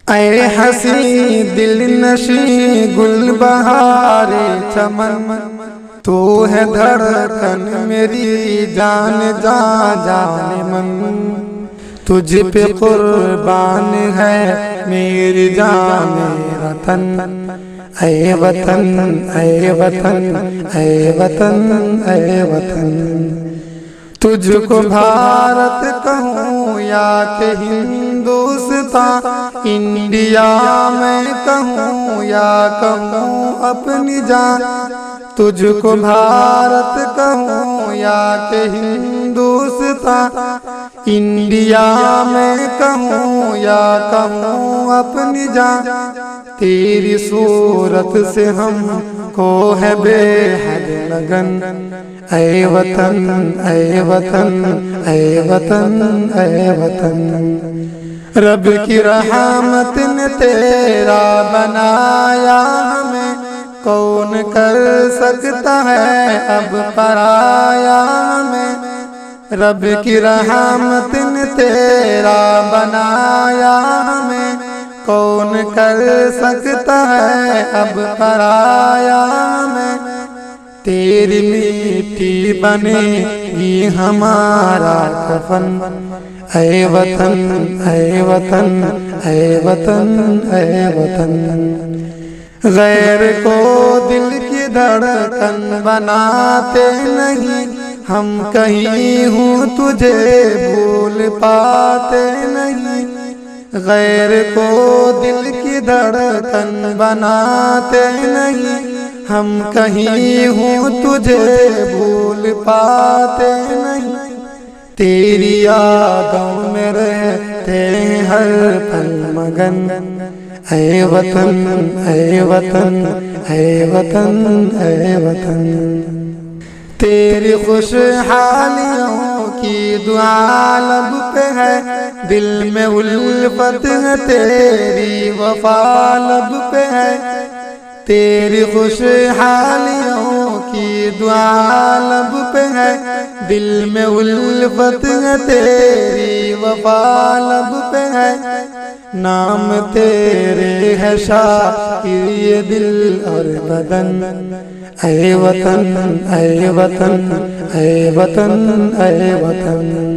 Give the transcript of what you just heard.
ऐ हसी दिल नशी गुल बहारे चमन, तू है धड़कन मेरी जान जा जाने मन। तुझ पे कुर्बान है मेरी जान मेरा तन। ऐ वतन ऐ वतन ऐ वतन ऐ वतन, तुझको भारत कहूँ या के हिंदुस्तान, इंडिया में कहूँ या कहूँ अपनी जान। तुझको भारत कहूँ या के हिंदुस्तान, इंडिया में कहूँ या कहूँ अपनी जान। तेरी सूरत से हमको है बेहद लगन। ऐ वतन ऐ वतन ऐ वतन ऐ वतन, रब की रहमत ने तेरा बनाया हमें, कौन कर सकता है अब पराया हमें। रब की रहमत ने तेरा बनाया हमें, कौन कर सकता है अब पराया हमें। तेरी मिट्टी बनेगी हमारा कफन। ऐ वतन ऐ वतन ऐ वतन ऐ वतन, गैर को दिल की धड़कन बनाते नहीं, हम कहीं हूँ तुझे भूल पाते नहीं। गैर को दिल की धड़कन बनाते नहीं, हम कहीं हूँ तुझे भूल पाते नहीं। तेरी यादों में रहते हर पल मगन। ऐ वतन ऐ वतन ऐ वतन ऐ वतन, तेरी खुशहालियों की दुआ लब पे है, दिल में उल्फत है तेरी वफा लब पे है। तेरी खुशहालियों की दुआ लब पे है, दिल में उल्फत है तेरी वफा लब पे है। नाम तेरे है शाकिर ये दिल और बदन। ऐ वतन ऐ वतन ऐ वतन ऐ वतन।